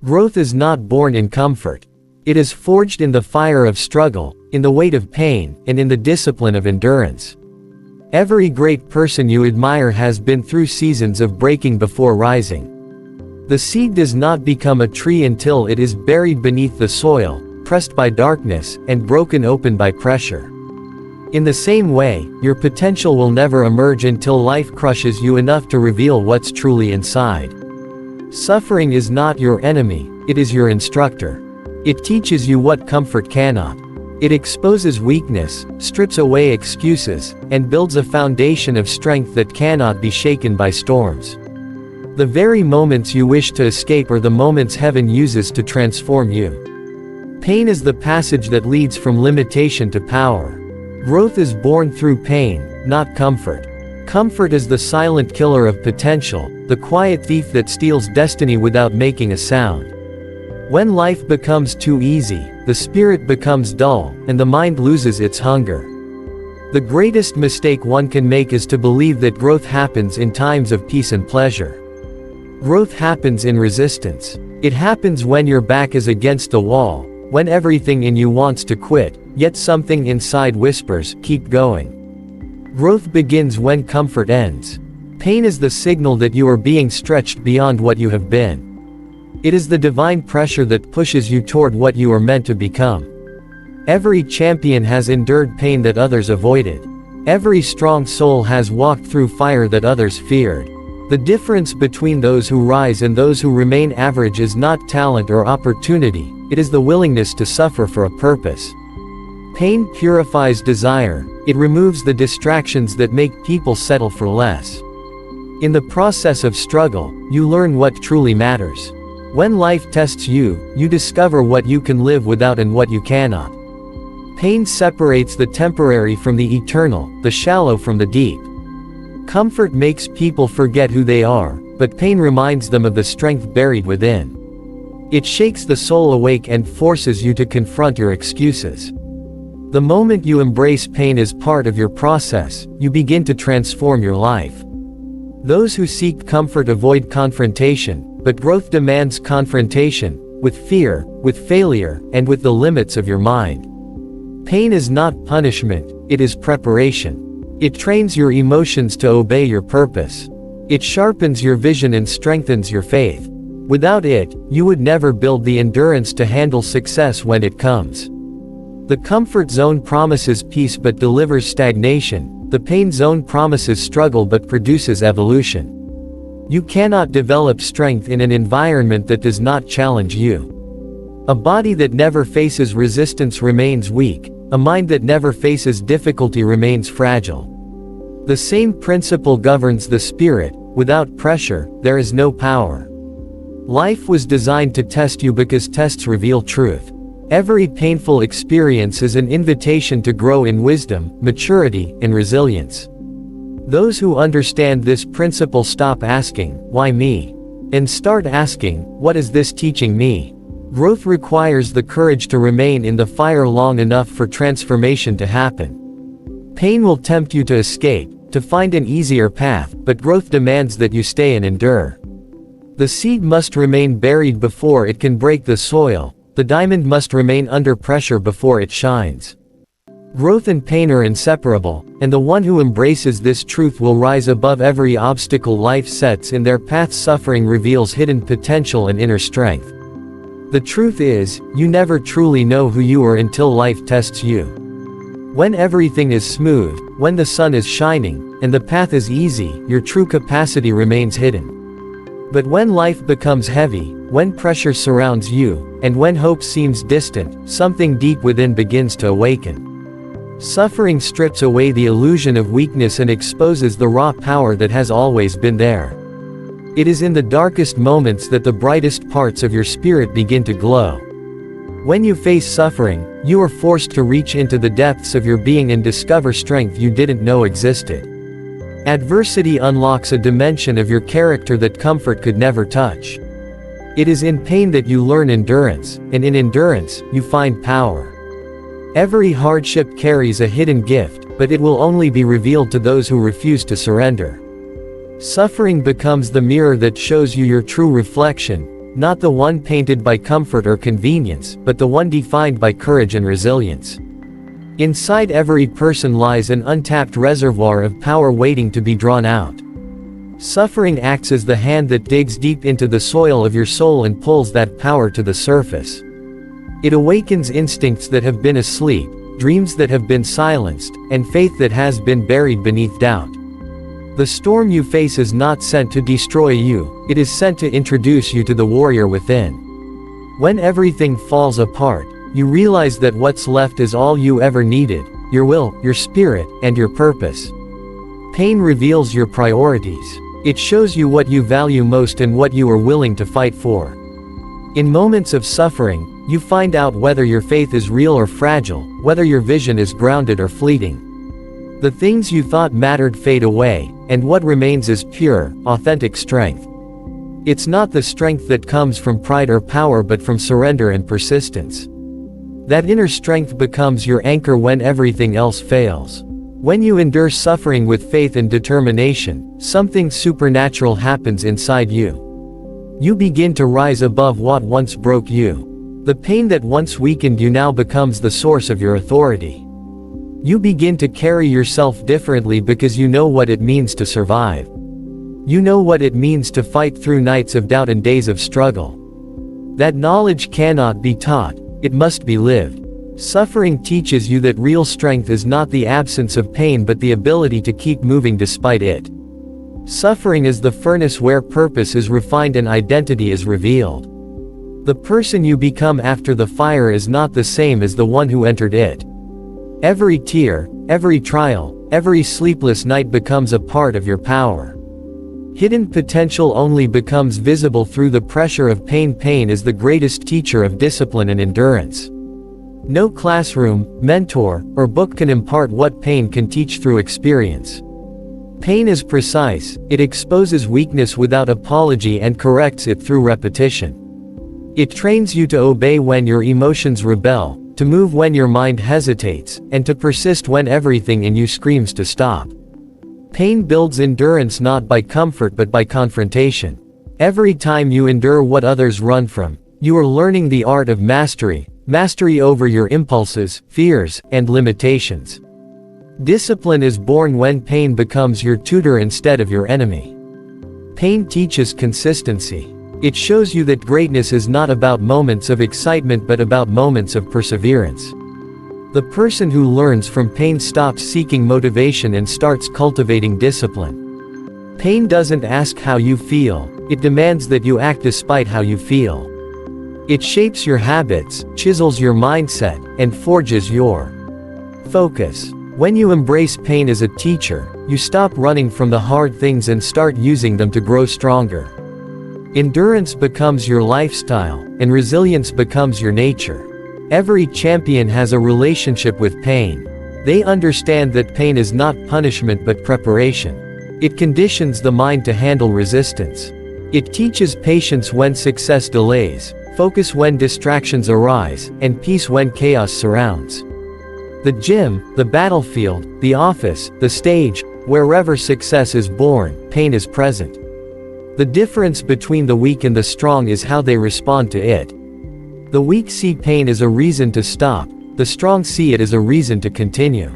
Growth is not born in comfort. It is forged in the fire of struggle, in the weight of pain, and in the discipline of endurance. Every great person you admire has been through seasons of breaking before rising. The seed does not become a tree until it is buried beneath the soil, pressed by darkness, and broken open by pressure. In the same way, your potential will never emerge until life crushes you enough to reveal what's truly inside. Suffering is not your enemy, it is your instructor. It teaches you what comfort cannot. It exposes weakness, strips away excuses, and builds a foundation of strength that cannot be shaken by storms. The very moments you wish to escape are the moments heaven uses to transform you. Pain is the passage that leads from limitation to power. Growth is born through pain, not comfort. Comfort is the silent killer of potential, the quiet thief that steals destiny without making a sound. When life becomes too easy, the spirit becomes dull, and the mind loses its hunger. The greatest mistake one can make is to believe that growth happens in times of peace and pleasure. Growth happens in resistance. It happens when your back is against the wall, when everything in you wants to quit, yet something inside whispers, "Keep going." Growth begins when comfort ends. Pain is the signal that you are being stretched beyond what you have been. It is the divine pressure that pushes you toward what you are meant to become. Every champion has endured pain that others avoided. Every strong soul has walked through fire that others feared. The difference between those who rise and those who remain average is not talent or opportunity, it is the willingness to suffer for a purpose. Pain purifies desire, it removes the distractions that make people settle for less. In the process of struggle, you learn what truly matters. When life tests you, you discover what you can live without and what you cannot. Pain separates the temporary from the eternal, the shallow from the deep. Comfort makes people forget who they are, but pain reminds them of the strength buried within. It shakes the soul awake and forces you to confront your excuses. The moment you embrace pain as part of your process, you begin to transform your life. Those who seek comfort avoid confrontation, but growth demands confrontation, with fear, with failure, and with the limits of your mind. Pain is not punishment, it is preparation. It trains your emotions to obey your purpose. It sharpens your vision and strengthens your faith. Without it, you would never build the endurance to handle success when it comes. The comfort zone promises peace but delivers stagnation. The pain zone promises struggle but produces evolution. You cannot develop strength in an environment that does not challenge you. A body that never faces resistance remains weak. A mind that never faces difficulty remains fragile. The same principle governs the spirit. Without pressure, there is no power. Life was designed to test you because tests reveal truth. Every painful experience is an invitation to grow in wisdom, maturity, and resilience. Those who understand this principle stop asking, "Why me?" and start asking, "What is this teaching me?" Growth requires the courage to remain in the fire long enough for transformation to happen. Pain will tempt you to escape, to find an easier path, but growth demands that you stay and endure. The seed must remain buried before it can break the soil. The diamond must remain under pressure before it shines. Growth and pain are inseparable, and the one who embraces this truth will rise above every obstacle life sets in their path. Suffering reveals hidden potential and inner strength. The truth is, you never truly know who you are until life tests you. When everything is smooth, when the sun is shining, and the path is easy, your true capacity remains hidden. But when life becomes heavy, when pressure surrounds you, and when hope seems distant, something deep within begins to awaken. Suffering strips away the illusion of weakness and exposes the raw power that has always been there. It is in the darkest moments that the brightest parts of your spirit begin to glow. When you face suffering, you are forced to reach into the depths of your being and discover strength you didn't know existed. Adversity unlocks a dimension of your character that comfort could never touch. It is in pain that you learn endurance, and in endurance, you find power. Every hardship carries a hidden gift, but it will only be revealed to those who refuse to surrender. Suffering becomes the mirror that shows you your true reflection. not the one painted by comfort or convenience, but the one defined by courage and resilience. Inside every person lies an untapped reservoir of power waiting to be drawn out. Suffering acts as the hand that digs deep into the soil of your soul and pulls that power to the surface. It awakens instincts that have been asleep, dreams that have been silenced, and faith that has been buried beneath doubt. The storm you face is not sent to destroy you, it is sent to introduce you to the warrior within. When everything falls apart, you realize that what's left is all you ever needed: your will, your spirit, and your purpose. Pain reveals your priorities. It shows you what you value most and what you are willing to fight for. In moments of suffering, you find out whether your faith is real or fragile, whether your vision is grounded or fleeting. The things you thought mattered fade away, and what remains is pure, authentic strength. It's not the strength that comes from pride or power but from surrender and persistence. That inner strength becomes your anchor when everything else fails. When you endure suffering with faith and determination, something supernatural happens inside you. You begin to rise above what once broke you. The pain that once weakened you now becomes the source of your authority. You begin to carry yourself differently because you know what it means to survive. You know what it means to fight through nights of doubt and days of struggle. That knowledge cannot be taught, it must be lived. Suffering teaches you that real strength is not the absence of pain but the ability to keep moving despite it. Suffering is the furnace where purpose is refined and identity is revealed. The person you become after the fire is not the same as the one who entered it. Every tear, every trial, every sleepless night becomes a part of your power. Hidden potential only becomes visible through the pressure of pain. Pain is the greatest teacher of discipline and endurance. No classroom, mentor, or book can impart what pain can teach through experience. Pain is precise, it exposes weakness without apology and corrects it through repetition. It trains you to obey when your emotions rebel, to move when your mind hesitates, and to persist when everything in you screams to stop. Pain builds endurance not by comfort but by confrontation. Every time you endure what others run from, you are learning the art of mastery over your impulses, fears, and limitations. Discipline is born when pain becomes your tutor instead of your enemy. Pain teaches consistency. It shows you that greatness is not about moments of excitement but about moments of perseverance. The person who learns from pain stops seeking motivation and starts cultivating discipline. Pain doesn't ask how you feel, it demands that you act despite how you feel. It shapes your habits, chisels your mindset, and forges your focus. When you embrace pain as a teacher, you stop running from the hard things and start using them to grow stronger. Endurance becomes your lifestyle, and resilience becomes your nature. Every champion has a relationship with pain. They understand that pain is not punishment but preparation. It conditions the mind to handle resistance. It teaches patience when success delays, focus when distractions arise, and peace when chaos surrounds. The gym, the battlefield, the office, the stage, wherever success is born, pain is present. The difference between the weak and the strong is how they respond to it. The weak see pain as a reason to stop, the strong see it as a reason to continue.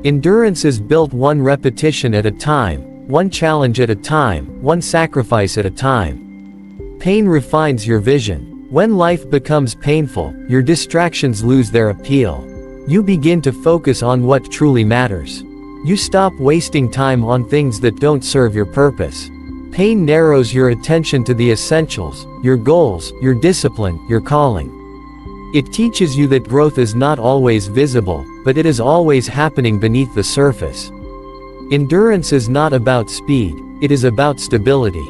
Endurance is built one repetition at a time, one challenge at a time, one sacrifice at a time. Pain refines your vision. When life becomes painful, your distractions lose their appeal. You begin to focus on what truly matters. You stop wasting time on things that don't serve your purpose. Pain narrows your attention to the essentials, your goals, your discipline, your calling. It teaches you that growth is not always visible, but it is always happening beneath the surface. Endurance is not about speed, it is about stability.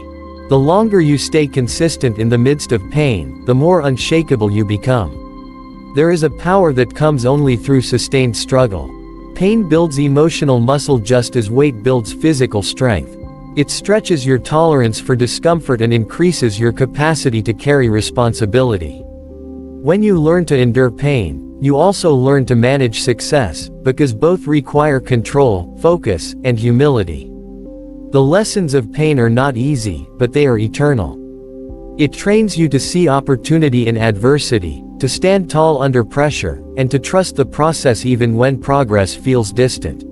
The longer you stay consistent in the midst of pain, the more unshakable you become. There is a power that comes only through sustained struggle. Pain builds emotional muscle just as weight builds physical strength. It stretches your tolerance for discomfort and increases your capacity to carry responsibility. When you learn to endure pain, you also learn to manage success, because both require control, focus, and humility. The lessons of pain are not easy, but they are eternal. It trains you to see opportunity in adversity, to stand tall under pressure, and to trust the process even when progress feels distant.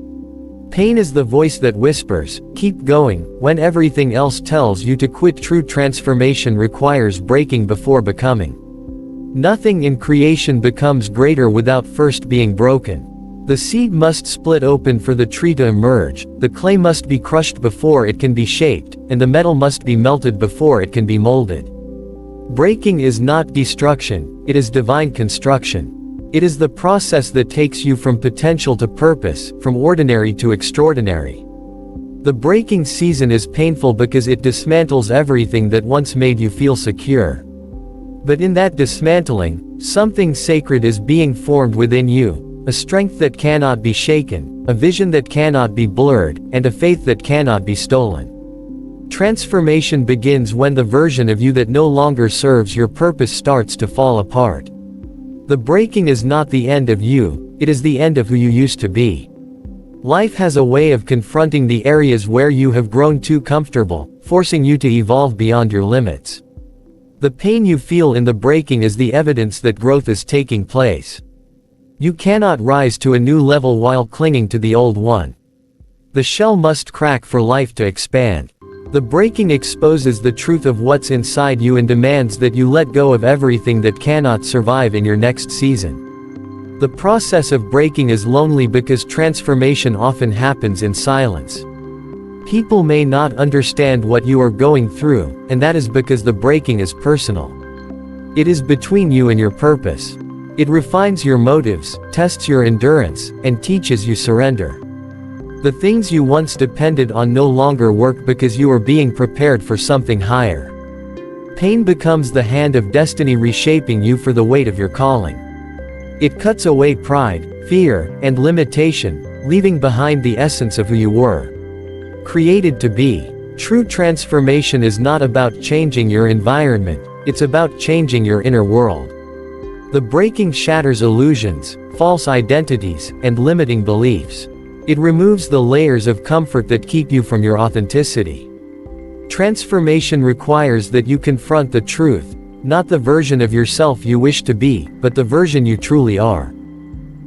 Pain is the voice that whispers, "Keep going," when everything else tells you to quit. True transformation requires breaking before becoming. Nothing in creation becomes greater without first being broken. The seed must split open for the tree to emerge, the clay must be crushed before it can be shaped, and the metal must be melted before it can be molded. Breaking is not destruction, it is divine construction. It is the process that takes you from potential to purpose, from ordinary to extraordinary. The breaking season is painful because it dismantles everything that once made you feel secure. But in that dismantling, something sacred is being formed within you, a strength that cannot be shaken, a vision that cannot be blurred, and a faith that cannot be stolen. Transformation begins when the version of you that no longer serves your purpose starts to fall apart. The breaking is not the end of you, it is the end of who you used to be. Life has a way of confronting the areas where you have grown too comfortable, forcing you to evolve beyond your limits. The pain you feel in the breaking is the evidence that growth is taking place. You cannot rise to a new level while clinging to the old one. The shell must crack for life to expand. The breaking exposes the truth of what's inside you and demands that you let go of everything that cannot survive in your next season. The process of breaking is lonely because transformation often happens in silence. People may not understand what you are going through, and that is because the breaking is personal. It is between you and your purpose. It refines your motives, tests your endurance, and teaches you surrender. The things you once depended on no longer work because you are being prepared for something higher. Pain becomes the hand of destiny reshaping you for the weight of your calling. It cuts away pride, fear, and limitation, leaving behind the essence of who you were created to be. True transformation is not about changing your environment, it's about changing your inner world. The breaking shatters illusions, false identities, and limiting beliefs. It removes the layers of comfort that keep you from your authenticity. Transformation requires that you confront the truth, not the version of yourself you wish to be, but the version you truly are.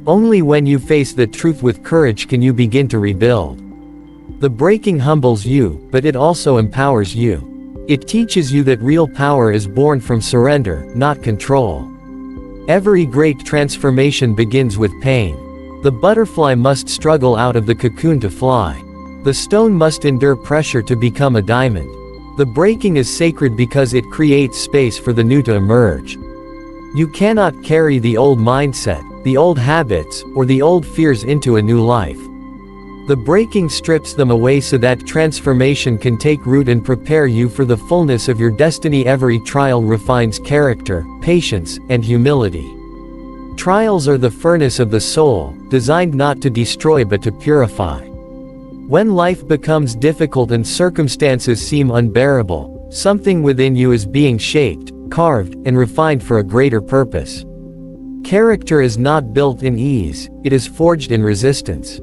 Only when you face the truth with courage can you begin to rebuild. The breaking humbles you, but it also empowers you. It teaches you that real power is born from surrender, not control. Every great transformation begins with pain. The butterfly must struggle out of the cocoon to fly. The stone must endure pressure to become a diamond. The breaking is sacred because it creates space for the new to emerge. You cannot carry the old mindset, the old habits, or the old fears into a new life. The breaking strips them away so that transformation can take root and prepare you for the fullness of your destiny. Every trial refines character, patience, and humility. Trials are the furnace of the soul, designed not to destroy but to purify. When life becomes difficult and circumstances seem unbearable, something within you is being shaped, carved, and refined for a greater purpose. Character is not built in ease, it is forged in resistance.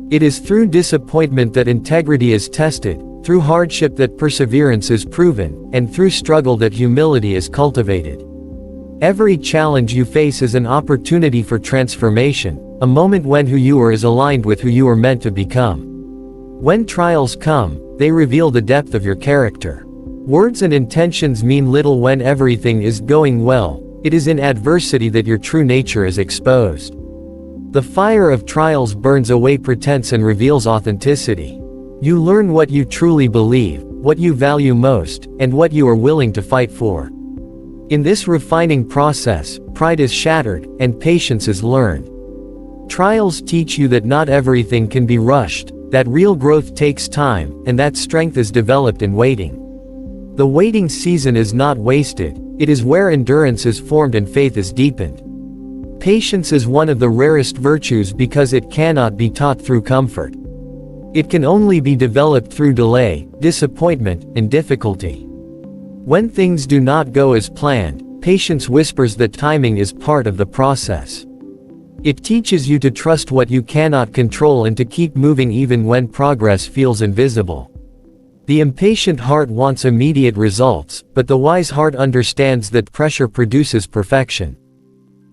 It is through disappointment that integrity is tested, through hardship that perseverance is proven, and through struggle that humility is cultivated. Every challenge you face is an opportunity for transformation, a moment when who you are is aligned with who you are meant to become. When trials come, they reveal the depth of your character. Words and intentions mean little when everything is going well. It is in adversity that your true nature is exposed. The fire of trials burns away pretense and reveals authenticity. You learn what you truly believe, what you value most, and what you are willing to fight for. In this refining process, pride is shattered, and patience is learned. Trials teach you that not everything can be rushed, that real growth takes time, and that strength is developed in waiting. The waiting season is not wasted, it is where endurance is formed and faith is deepened. Patience is one of the rarest virtues because it cannot be taught through comfort. It can only be developed through delay, disappointment, and difficulty. When things do not go as planned, patience whispers that timing is part of the process. It teaches you to trust what you cannot control and to keep moving even when progress feels invisible. The impatient heart wants immediate results, but the wise heart understands that pressure produces perfection.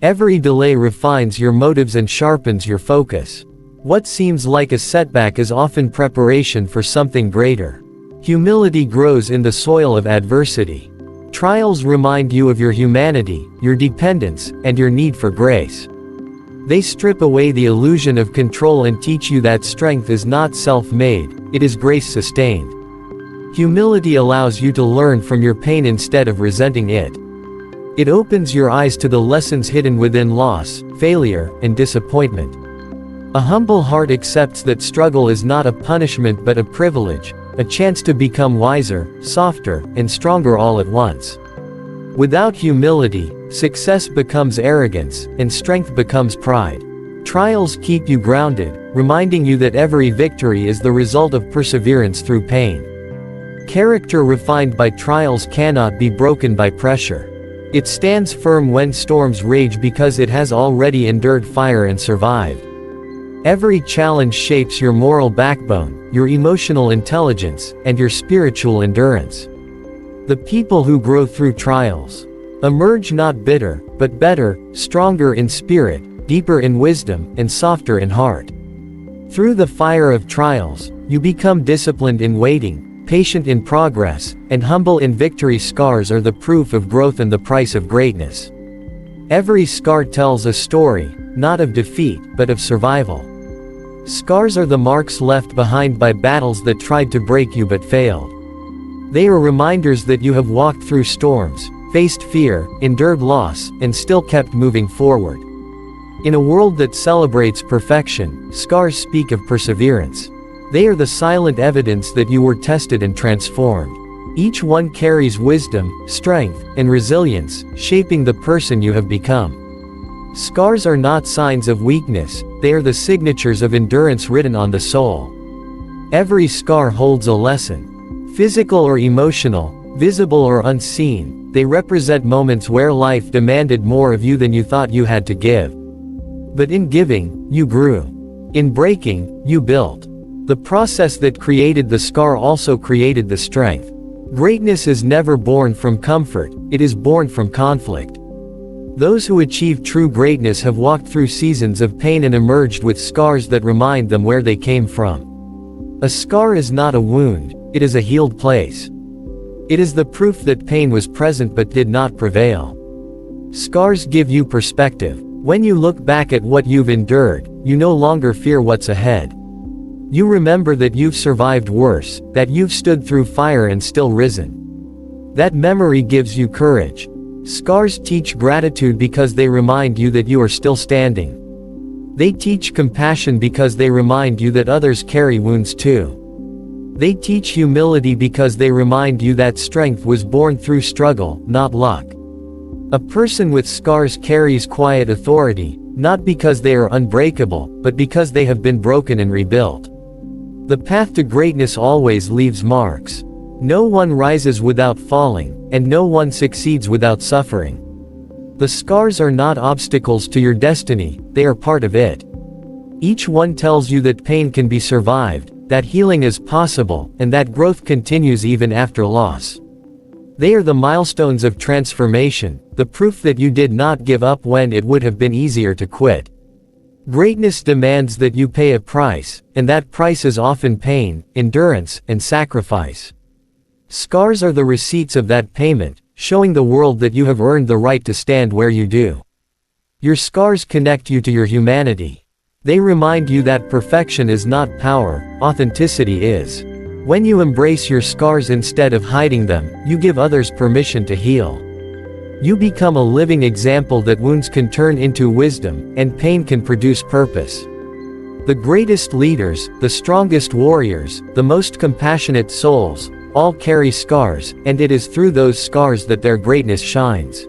Every delay refines your motives and sharpens your focus. What seems like a setback is often preparation for something greater. Humility grows in the soil of adversity. Trials remind you of your humanity, your dependence, and your need for grace. They strip away the illusion of control and teach you that strength is not self-made, it is grace-sustained. Humility allows you to learn from your pain instead of resenting it. It opens your eyes to the lessons hidden within loss, failure, and disappointment. A humble heart accepts that struggle is not a punishment but a privilege, a chance to become wiser, softer, and stronger all at once. Without humility, success becomes arrogance, and strength becomes pride. Trials keep you grounded, reminding you that every victory is the result of perseverance through pain. Character refined by trials cannot be broken by pressure. It stands firm when storms rage because it has already endured fire and survived. Every challenge shapes your moral backbone, your emotional intelligence, and your spiritual endurance. The people who grow through trials emerge not bitter, but better, stronger in spirit, deeper in wisdom, and softer in heart. Through the fire of trials, you become disciplined in waiting, patient in progress, and humble in victory. Scars are the proof of growth and the price of greatness. Every scar tells a story, not of defeat, but of survival. Scars are the marks left behind by battles that tried to break you but failed. They are reminders that you have walked through storms, faced fear, endured loss, and still kept moving forward. In a world that celebrates perfection, scars speak of perseverance. They are the silent evidence that you were tested and transformed. Each one carries wisdom, strength, and resilience, shaping the person you have become. Scars are not signs of weakness, they are the signatures of endurance written on the soul. Every scar holds a lesson. Physical or emotional, visible or unseen, they represent moments where life demanded more of you than you thought you had to give. But in giving, you grew. In breaking, you built. The process that created the scar also created the strength. Greatness is never born from comfort, it is born from conflict. Those who achieve true greatness have walked through seasons of pain and emerged with scars that remind them where they came from. A scar is not a wound, it is a healed place. It is the proof that pain was present but did not prevail. Scars give you perspective. When you look back at what you've endured, you no longer fear what's ahead. You remember that you've survived worse, that you've stood through fire and still risen. That memory gives you courage. Scars teach gratitude because they remind you that you are still standing. They teach compassion because they remind you that others carry wounds too. They teach humility because they remind you that strength was born through struggle, not luck. A person with scars carries quiet authority, not because they are unbreakable, but because they have been broken and rebuilt. The path to greatness always leaves marks. No one rises without falling, and no one succeeds without suffering. The scars are not obstacles to your destiny, they are part of it. Each one tells you that pain can be survived, that healing is possible, and that growth continues even after loss. They are the milestones of transformation, the proof that you did not give up when it would have been easier to quit. Greatness demands that you pay a price, and that price is often pain, endurance, and sacrifice. Scars are the receipts of that payment, showing the world that you have earned the right to stand where you do. Your scars connect you to your humanity. They remind you that perfection is not power, authenticity is. When you embrace your scars instead of hiding them, you give others permission to heal. You become a living example that wounds can turn into wisdom, and pain can produce purpose. The greatest leaders, the strongest warriors, the most compassionate souls, all carry scars, and it is through those scars that their greatness shines.